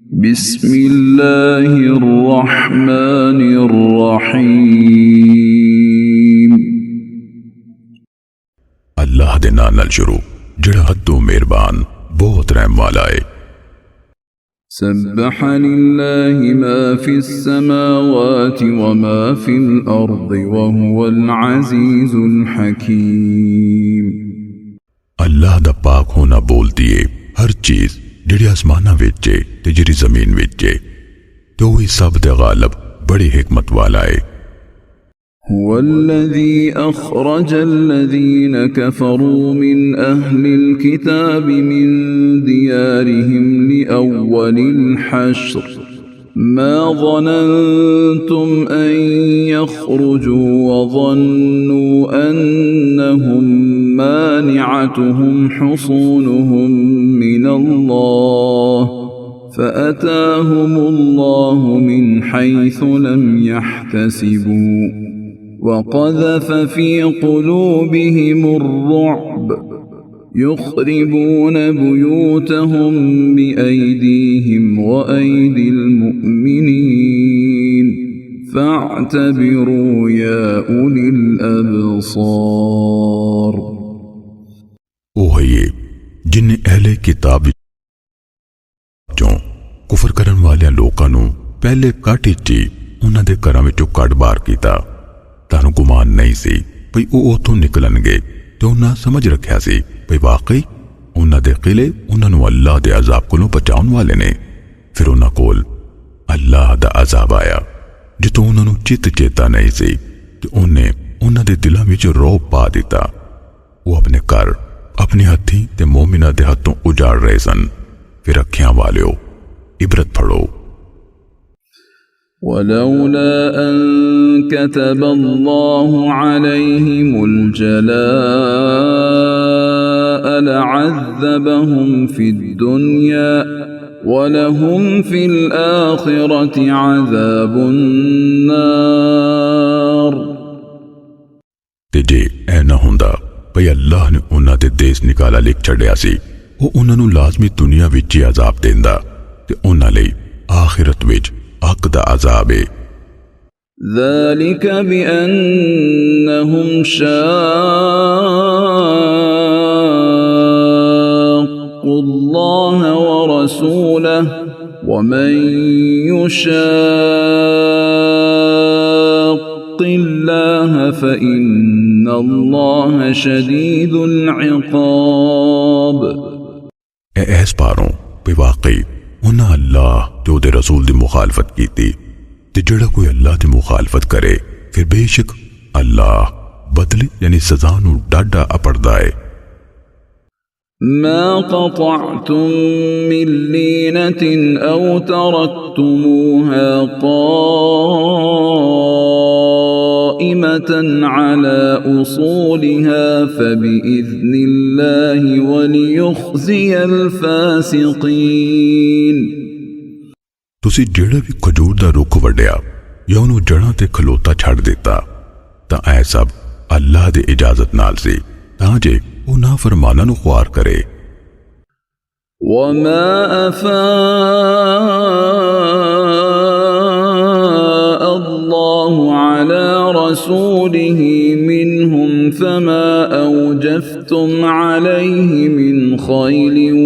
बिस्मिल्लाहिर्रहमानिर्रहीम। अल्लाह दे नाम नाल शुरू जिहड़ा हदों मेहरबान बहुत रहम वाला है। सब्बह लिल्लाहि मा फिस समावाति व मा फिल अर्दि व हुवल अज़ीज़ुल हकीम। अल्लाह दा पाक होना बोलदी है हर चीज जिहड़ी आसमानां विच है ते जिहड़ी जमीन विच है, ते वही सब दे गालिब बड़ी हिकमत वाला है। हुवल्लज़ी अख़रजल्लज़ीन कफ़रू मिन अहलिल किताबि मिन दियारिहिम लिअव्वलिल हश्र मा ज़ननतुम अन यख़रुजू व ज़न्नू अन्नहुम मानिअतुहुम हुसूनुहुम मिनल्लाह फ़अताहुमुल्लाहु मिन हैसु लम यहतसिबू वक़ज़फ़ फ़ी क़ुलूबिहिमुर रुअब युख़रिबून बुयूतहुम बिअयदीहिम व अयदिल मुअमिनीन फ़अतबिरू या उलिल अब्सार। ओ है ये जिन्हें अहले किताब चों कुफर करन वाले लोकां नूं पहले काटी ची उन्हां दे घरां विचों कढ बाहर कीता। तानू गुमान नहीं सी भई ਉਹ ਉਥੋਂ ਨਿਕਲਣਗੇ ਤੇ ਉਹਨਾਂ ਸਮਝ ਰੱਖਿਆ ਸੀ ਭਈ ਵਾਕਈ ਉਹਨਾਂ ਦੇ ਕਿਲੇ ਉਹਨਾਂ ਨੂੰ ਅੱਲਾਹ ਦੇ ਅਜ਼ਾਬ ਕੋਲੋਂ ਬਚਾਉਣ ਵਾਲੇ ਨੇ। ਫਿਰ ਉਹਨਾਂ ਕੋਲ ਅੱਲਾਹ ਦਾ ਅਜ਼ਾਬ ਆਇਆ ਜਿੱਥੋਂ ਉਹਨਾਂ ਨੂੰ ਚਿੱਤ ਚੇਤਾ ਨਹੀਂ ਸੀ ਤੇ ਉਹਨੇ ਉਹਨਾਂ ਦੇ ਦਿਲਾਂ ਵਿੱਚ ਰੋਬ ਪਾ ਦਿੱਤਾ। ਉਹ ਆਪਣੇ ਘਰ अपने हथी ते मोमिना दे हथों उजाड़ रहे सन। फिर अखियां वालियो इबरत फड़ो। वलौला अन कतबल्लाहु अलैहिमुल जलाअ लअज़्ज़बहुम फिद दुनिया वलहुम फिल आखिरति अज़ाबुन नार। ते जे ऐ ना हुंदा भई अल्लाह ने उन्हां दे देश निकाला लिख छड़िया सी, ਉਹ ਉਹਨਾਂ ਨੂੰ ਲਾਜ਼ਮੀ ਦੁਨੀਆ ਵਿੱਚ ਹੀ ਅਜ਼ਾਬ ਦਿੰਦਾ ਤੇ ਉਹਨਾਂ ਲਈ ਆਖਿਰਤ ਵਿੱਚ ਅੱਗ ਦਾ ਅਜ਼ਾਬ ਹੈ। ذلك بأنهم شاقوا الله ورسوله ومن يشاق الله فإن الله شديد العقاب। ऐस पारों भी वाकई उन्हें अल्लाह ते उहदे रसूल दी मुखालफत कीती ते जिहड़ा कोई अल्लाह दी मुखालफत करे फिर बेशक अल्लाह बदले यानी सज़ा नूं डाढा अपड़दा है। ما قطعتم من لينة أو تركتموها قائمة على أصولها فبإذن الله وليخزي الفاسقين। तुसी जिहड़ा भी खजूर दा रुख वड्डिया या उहनूं जड़ां ते खलोता छड्ड दिता तां ऐ सब अल्लाह दी इजाजत नाल सी तां जे वो नाफरमाना नूं ख्वार करे। वमा अफ़ाअ अल्लाहु अला रसूलिही मिनहुम फमा औजफ्तुम अलैहि मिन खैलिन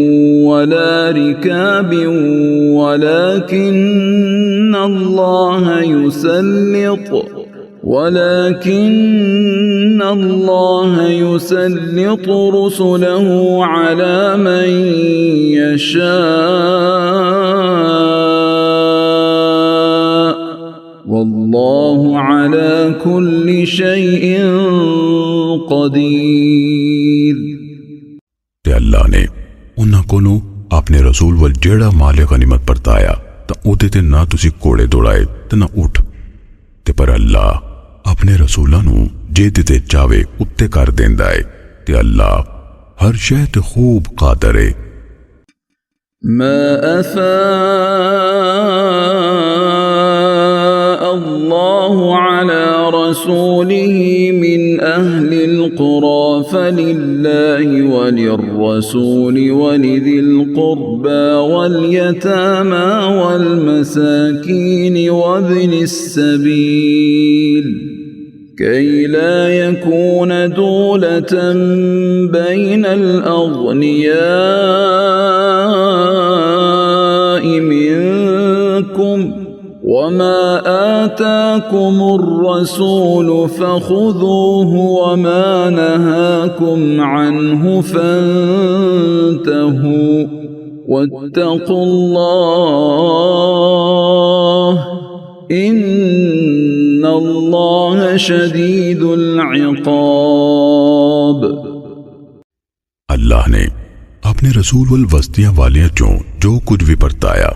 वला रिकाबिन वलाकिन्न अल्लाह युसल्लित रुसुलहु अला मन यशाअ वल्लाहु अला कुल्लि शैइन क़दीर। ते अल्लाह ने उन्हां कोलों अपने रसूल वल जेड़ा माले गनीमत परताया तां उहदे ते ना तुसी घोड़े दौड़ाए ते ना ऊठ ते पर अल्लाह अपने रसूलां नूं जेदे ते चावे उत्ते कर देंदा है ते अल्लाह हर शय ते खूब कादर है। मा अफ़ाअ अल्लाहु अला रसूलिही मिन अहलिल القرى فلله وللرسول ولذي القربى واليتامى والمساكين وابن السبيل كي لا يكون دولة بين الأغنياء منكم وما آتاكم الرسول فخذوه وما نهاكم عنه فانتهوا واتقوا الله إن الله شديد العقاب। अल्लाह ने अपने रसूल वल वस्तियां वालियां चों जो कुछ भी परताया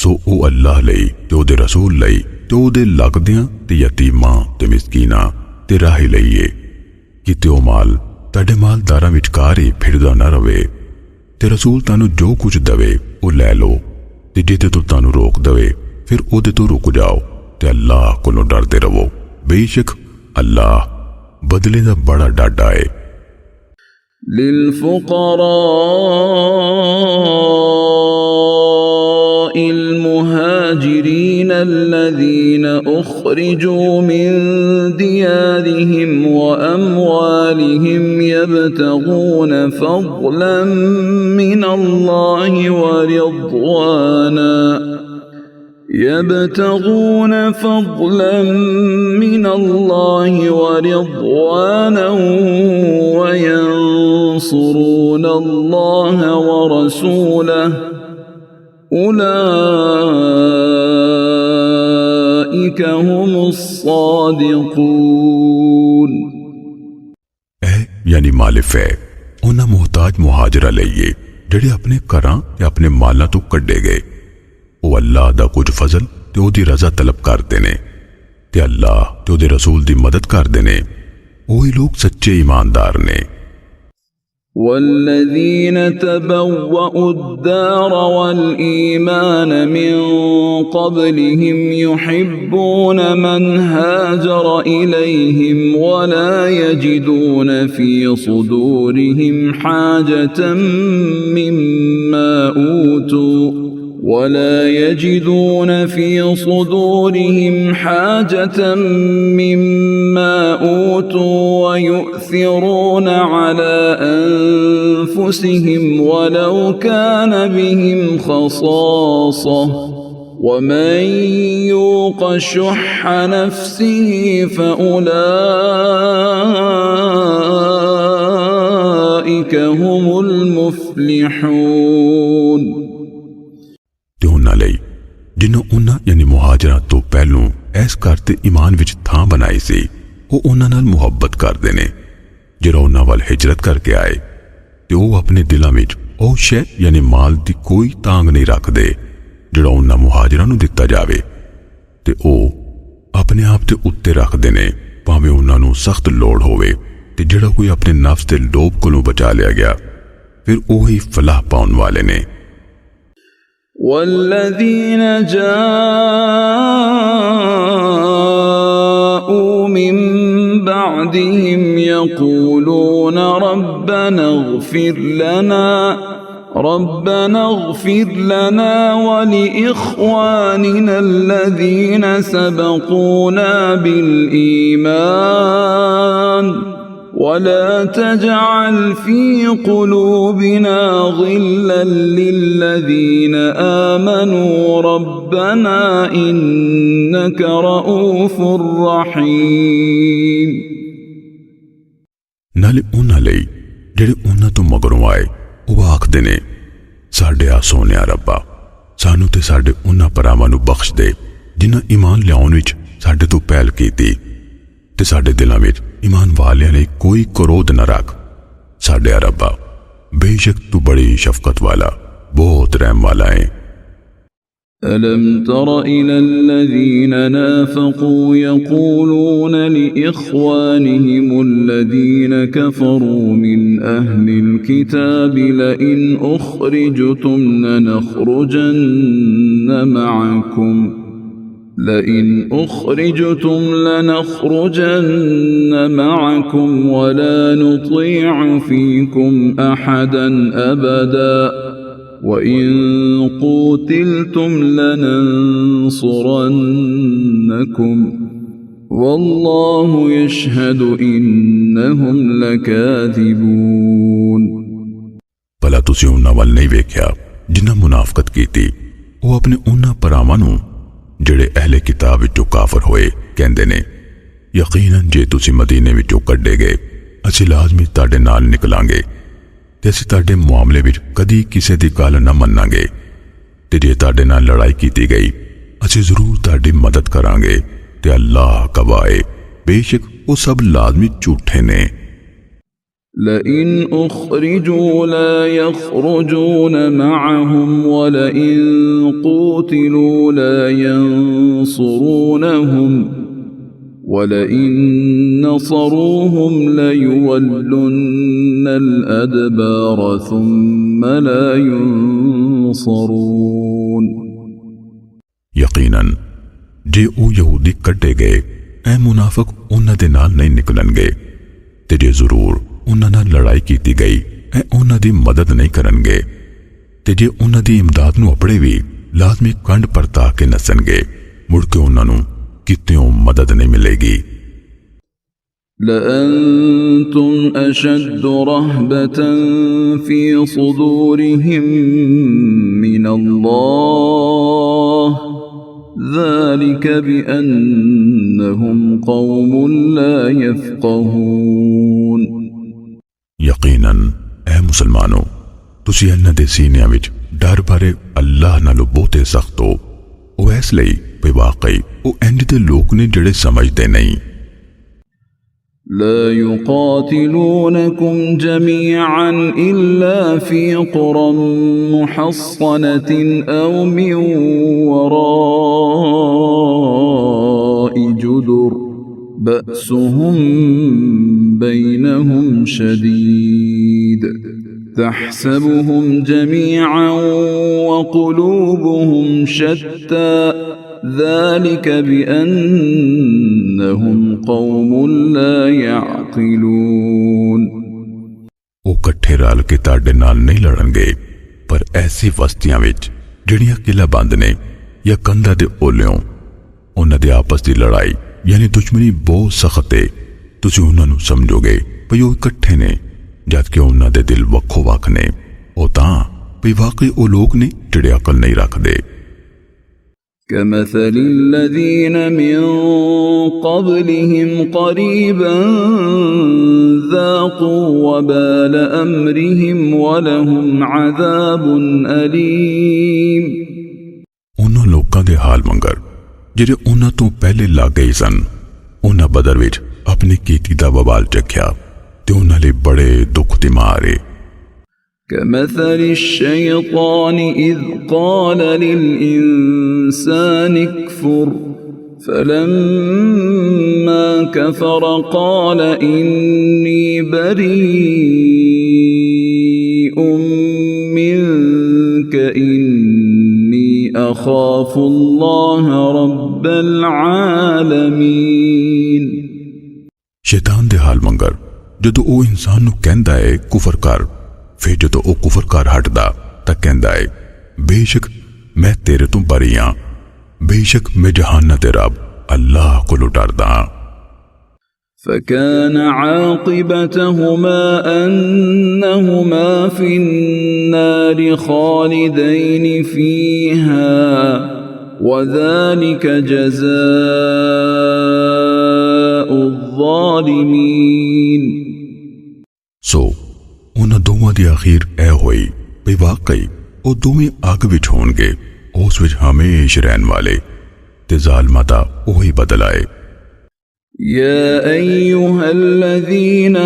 सो ओ अल्लाह लई ते ओदे रसूल लई ते ओदे लगदियां ते यतीमां ते मिसकीनां ते राही लईए कि ते ओ माल तुहाडे मालदारां विचकार ही फिरदा ना रवे ते रसूल तानू जो कुछ दवे ओ लै लो ते जे ते तानू रोक दवे फिर ओदे तो रुक जाओ ते अल्लाह कोलों डरदे रवो बेशक अल्लाह बदले दा बड़ा डाडा है। लिल्फुक़राء المهاجرين الذين أخرجوا من ديارهم وأموالهم يبتغون فضلا من الله ورضوانا وينصرون الله ورسوله أولئك هم الصادقون। यानी मालिफ है उन्हां मुहताज मुहाजरा लईए जेड़े अपने घरां ते अपने मालां तो कड्डे गए ओ अल्लाह दा कुछ फजल ते ओदी रजा तलब करदे ने ते अल्लाह ते ओदे रसूल दी मदद करदे ने ओही लोग सच्चे ईमानदार ने। والذين تبوأوا الدار والإيمان من قبلهم يحبون من هاجر إليهم ولا يجدون في صدورهم حاجة مما أوتوا ويؤثرون على أنفسهم ولو كان بهم خصاصة ومن يوق شح نفسه فأولئك هم المفلحون। ते उन्हां लई जिन्हों उन्हां यानी मुहाजरां तो पहलों इस घर ते ईमान विच थां बनाई सी वो उन्हां नाल मुहब्बत करदे ने जिहड़ा उन्हां वल हिजरत करके आए ते वो अपने दिलां विच ओ शै यानी माल दी कोई तांग नहीं रखदे जिहड़ा उन्हां मुहाजरां नूं दित्ता जावे ते ओ अपने आप ते उत्ते रखदे ने भावें उन्हां नूं सख्त लोड़ होवे ते जिहड़ा कोई अपने नफ्स दे लोभ कोलों बचा लिया गया फिर ओही फलाह पाउण वाले ने। والذين جاءوا من بعدهم يقولون ربنا اغفر لنا ولإخواننا الذين سبقونا بالإيمان ولا تجعل في قلوبنا غلا للذين آمنوا ربنا إنك رؤوف رحيم। नाले उन्हां लई जेड़े उन्हां तो मगरों आए वो आखदे ने साडे आ सोनिया रब्बा सानू ते साडे उन्हां भरावां नूं बख्श दे जिन्हां ईमान लियाउण विच साडे तो पहल कीती ते साडे दिलां विच ईमान वालियां लई कोई क्रोध न रख साडे रब्बा बेशक तू बड़ी शफकत वाला बहुत रहम वाला है। ألم تر إلى الذين نافقوا يقولون لإخوانهم الذين كفروا من أهل الكتاب لئن أخرجتم لنخرجن معكم لئن أخرجتم لنخرجن معكم ولا نطيع فيكم أحدا أبدا وإن قوتلتم لننصرنكم والله يشهد إنهم لكاذبون भला तुसीं उन्हां वल नहीं वेख्या जिन्हां मुनाफकत कीती ਉਹ ਆਪਣੇ ਉਹਨਾਂ ਭਰਾਵਾਂ ਨੂੰ ਜਿਹੜੇ ਅਹਿਲੇ ਕਿਤਾਬ ਵਿੱਚੋਂ ਕਾਫਰ ਹੋਏ ਕਹਿੰਦੇ ਨੇ ਯਕੀਨਨ ਜੇ ਤੁਸੀਂ ਮਦੀਨੇ ਵਿੱਚੋਂ ਕੱਢੇ ਗਏ ਅਸੀਂ ਲਾਜ਼ਮੀ ਤੁਹਾਡੇ ਨਾਲ ਨਿਕਲਾਂਗੇ ਤੇ ਅਸੀਂ ਤੁਹਾਡੇ ਮਾਮਲੇ ਵਿੱਚ ਕਦੀ ਕਿਸੇ ਦੀ ਗੱਲ ਨਾ ਮੰਨਾਂਗੇ ਤੇ ਜੇ ਤੁਹਾਡੇ ਨਾਲ ਲੜਾਈ ਕੀਤੀ ਗਈ ਅਸੀਂ ਜ਼ਰੂਰ ਤੁਹਾਡੀ ਮਦਦ ਕਰਾਂਗੇ ਤੇ ਅੱਲਾਹ ਗਵਾਹ ਹੈ ਬੇਸ਼ੱਕ ਉਹ ਸਭ ਲਾਜ਼ਮੀ ਝੂਠੇ ਨੇ لئن أخرجوا لا يخرجون معهم ولئن قوتلوا لا ينصرونهم ولئن نصروهم ليولن الأدبار ثم لا ينصرون ਯਕੀਨਨ ਜੇ ਉਹ ਯਹੂਦੀ ਕੱਢੇ ਗਏ ਐ ਮੁਨਾਫਿਕ ਉਹਨਾਂ ਦੇ ਨਾਲ ਨਹੀਂ ਨਿਕਲਣਗੇ ਤੇ ਜੇ ਜ਼ਰੂਰ ਉਹਨਾਂ ਨਾਲ ਲੜਾਈ ਕੀਤੀ ਗਈ ਐ ਉਹਨਾਂ ਦੀ ਮਦਦ ਨਹੀਂ ਕਰਨਗੇ ਤੇ ਜੇ ਉਹਨਾਂ ਦੀ ਇਮਦਾਦ ਨੂੰ ਅਪੜੇ ਵੀ ਲਾਜ਼ਮੀ ਕੰਡ ਪਰਤਾ ਕੇ ਨਸਣਗੇ ਮੁੜ ਕੇ ਉਹਨਾਂ ਨੂੰ ਕਿਤਿਓਂ ਮਦਦ ਨਹੀਂ ਮਿਲੇਗੀ لأنتم أشد رهبة في صدورهم من الله ذلك بأنهم قوم لا يفقهون ਯਕੀਨਨ ਐ ਮੁਸਲਮਾਨੋ ਤੁਸੀਂ ਇਹਨਾਂ ਦੇ ਸੀਨਿਆਂ ਵਿੱਚ ਡਰ ਬਾਰੇ ਅੱਲਾਹ ਨਾਲੋਂ ਬਹੁਤੇ ਸਖਤ ਹੋ ਉਹ ਇਸ ਲਈ ਕਿ ਵਾਕਈ ਉਹ ਇੰਜ ਦੇ ਲੋਕ ਨੇ ਜਿਹੜੇ ਸਮਝਦੇ ਨਹੀਂ لا يقاتلونكم جميعا إلا في قرى محصنة أو من وراء جدر بأسهم بينهم شديد تحسبهم جميعا وقلوبهم شتى ذلك بأنهم قوم لا يعقلون ਉਹ ਇਕੱਠੇ ਰਲ ਕੇ ਤੁਹਾਡੇ ਨਾਲ ਨਹੀਂ ਲੜਨਗੇ ਪਰ ਐਸੀ ਵਸਤੀਆਂ ਵਿੱਚ ਜਿਹੜੀਆਂ ਕਿਲਾ ਬੰਦ ਨੇ ਜਾਂ ਕੰਧਾਂ ਦੇ ਓਲਿਓਂ ਉਹਨਾਂ ਦੇ ਆਪਸ ਦੀ ਲੜਾਈ ਯਾਨੀ ਦੁਸ਼ਮਣੀ ਬਹੁਤ ਸਖਤ ਹੈ ਤੁਸੀਂ ਉਹਨਾਂ ਨੂੰ ਸਮਝੋਗੇ ਭਈ ਉਹ ਇਕੱਠੇ ਨੇ ਜਦ ਕਿ ਉਹਨਾਂ ਦੇ ਦਿਲ ਵੱਖੋ ਵੱਖ ਨੇ ਉਹ ਤਾਂ ਭਈ ਵਾਕਈ ਉਹ ਲੋਕ ਨੇ ਜਿਹੜੇ ਅਕਲ ਨਹੀਂ ਰੱਖਦੇ كمثل الذين من قبلهم قريبا ذاقوا وبال أمرهم ولهم عذاب أليم ਉਹਨਾਂ ਲੋਕਾਂ ਦੇ ਹਾਲ ਮੰਗਰ ਜਿਹੜੇ ਉਹਨਾਂ ਤੋਂ ਪਹਿਲੇ ਲੱਗ ਗਏ ਸਨ ਉਹਨਾਂ ਬਦਰ ਵਿੱਚ ਆਪਣੀ ਕੀਤੀ ਦਾ ਵਬਾਲ ਚੱਖਿਆ ਤੇ ਉਹਨਾਂ ਲਈ ਬੜੇ ਦੁੱਖ ਦੀ ਮਾਰ ਹੈ كمثل الشيطان إذ قال للإنسان اكفر فلما كفر قال إني بريء منك إني أخاف الله رب العالمين ਸ਼ੈਤਾਨ ਦੇ ਹਾਲ ਮੰਗਰ ਜਦੋਂ ਉਹ ਇਨਸਾਨ ਨੂੰ ਕਹਿੰਦਾ ਹੈ ਕੁਫਰ ਕਰ ਫਿਰ ਜਦੋਂ ਉਹ ਕੁਫਰ ਕਰ ਹਟਦਾ ਤਾਂ ਕਹਿੰਦਾ ਹੈ ਬੇਸ਼ੱਕ ਮੈਂ ਤੇਰੇ ਤੋਂ ਬਰੀ ਹਾਂ ਬੇਸ਼ੱਕ ਮੈਂ ਜਹਾਨ ਦੇ ਰੱਬ ਅੱਲਾਹ ਕੋਲੋਂ ਡਰਦਾ ਹਾਂ فكان عاقبتهما أنهما في النار خالدين فيها وذلك جزاء الظالمين ਸੋ ਉਹਨਾਂ ਦੋਵਾਂ ਦੀ ਅਖੀਰ ਇਹ ਹੋਈ ਵੀ ਵਾਕਈ ਉਹ ਦੋਵੇਂ ਅੱਗ ਵਿੱਚ ਹੋਣਗੇ ਉਸ ਵਿੱਚ ਹਮੇਸ਼ਾ ਰਹਿਣ ਵਾਲੇ ਤੇ ਜ਼ਾਲਮਾਂ ਦਾ ਉਹੀ ਬਦਲਾ ਹੈ يا أيها الذين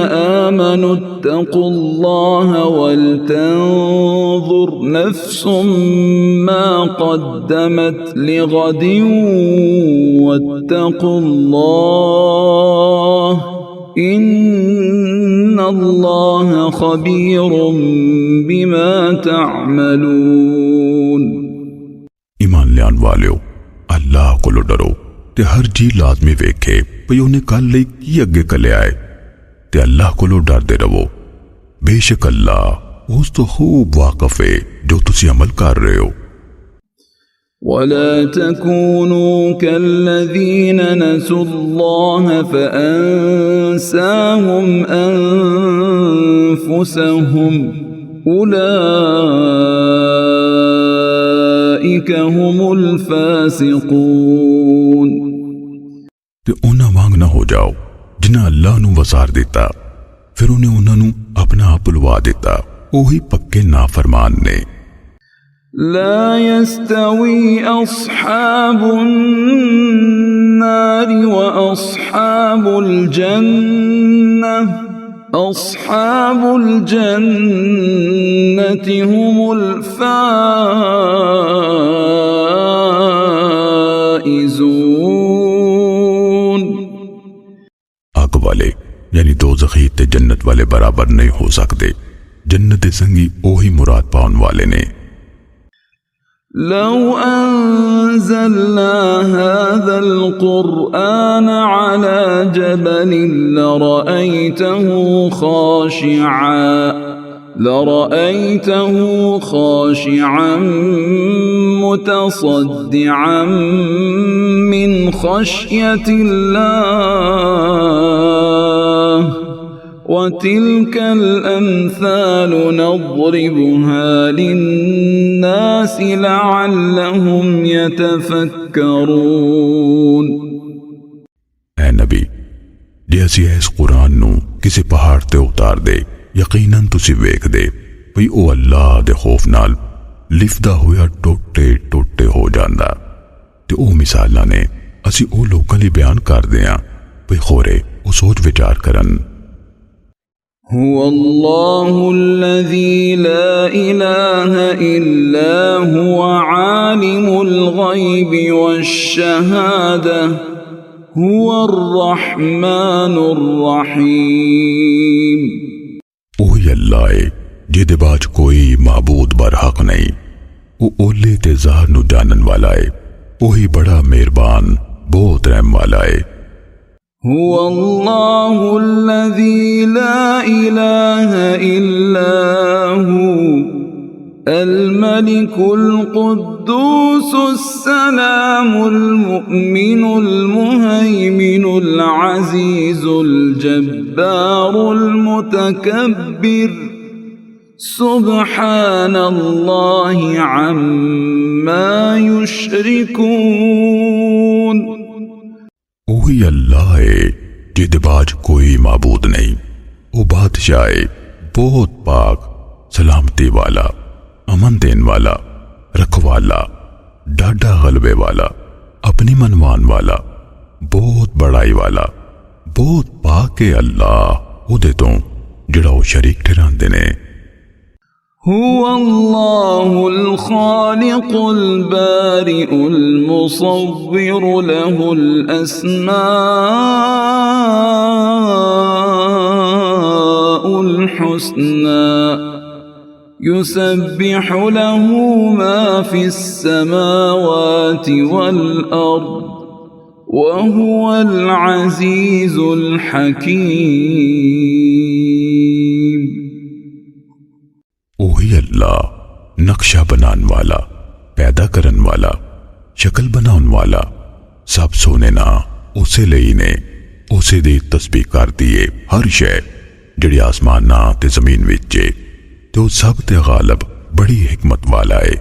آمنوا اتقوا الله ولتنظر نفس ما قدمت لغد واتقوا الله إن الله خبير بما تعملون ایمان لیان والیو अल्लाह कोलो डरो ते हर जी लाजमी वेखे भई उन्हें कल लई की अगे कलिया है ते अल्लाह कोलो डरदे रवो। बेशक अल्लाह उस तो खूब वाकफ है जो तुसी अमल कर रहे हो। वला तकूनू कल्लज़ीन नसुल्लाह फ़अन्साहुम अन्फुसहुम उलाइका हुमुल फ़ासिकून। ते उन्हां वांग ना हो जाओ जिन्हां अल्लाह नू वसार दिता फिर उन्हें उन्हां नू अपना आप बुलवा दिता, ओही पक्के नाफरमान ने। ला यस्तवी अस्हाबुन नारि व अस्हाबुल जन्नह अस्हाबुल जन्नति हुमुल फाइज़ून। आग वाले यानी दोज़खी ते जन्नत वाले बराबर नहीं हो सकते। जन्नत संगी ओही मुराद पाउन वाले ने। लौ अंज़लना हाज़ल क़ुरआन अला जबलिन लरअयतहु ख़ाशिअन मुतसद्दिअन मिन ख़श्यतिल्लाह वतिल्कल अम्सालु नज़रिबुहा लिन्नास लअल्लहुम यतफक्करून। ऐ नबी, जे असी इस कुरान नू किसी पहाड़ ते उतार दे, यकीनन तुसी वेख दे भई ओ अल्लाह दे खौफ नाल लिफदा होया टोटे टोटे हो जांदा। ते ओ मिसालां ने असी ओ लोकां लई बयान कर दियां भई खोरे ओ सोच विचार करन। हुवल्लाहु अल्लज़ी ला इलाहा इल्ला हुवा आलिमुल गैबि वश्शहादा हुवर रहमानुर रहीम। ओही अल्लाह है जिहदे बाच कोई माबूद बरहक नहीं। वो ओले ते ज़ाहिर नू जानन वाला है। ओही बड़ा मेहरबान बहुत रहम वाला है। हुवल्लाहु अल्लज़ी ला इलाहा इल्ला हु अल मलिकुल कुद्दूसुस सलामुल मुअ्मिनुल मुहैमिनुल अज़ीज़ुल जब्बारुल मुतकब्बिर सुब्हानल्लाहि अम्मा युश्रिकून। ओही अल्लाह है जिहदे बाच कोई माबूद नहीं। वो बादशाह है बहुत पाक, सलामती वाला, अमन देन वाला, रखवाला, डाडा गलबे वाला, अपनी मनवान वाला, बहुत बड़ाई वाला, बहुत पाक है अल्लाह उहदे तो जिहड़ा वो शरीक ठहरांदे ने। हुवल्लाहुल खालिकुल बारिउल मुसव्विरु लहुल अस्माउल हुस्ना युसब्बिहु लहु मा फिस समावाति वल अर्द वहुवल अज़ीज़ुल हकीम। ओही अल्लाह नक्शा बनान वाला, पैदा करन वाला, शक्ल बनाउन वाला, सब सोने ना उसे लई ने उसे दी तस्बीह कर दिए हर शय जिहड़ी आसमान ना ते जमीन विच ते सब ते गालिब बड़ी हिकमत वाला है।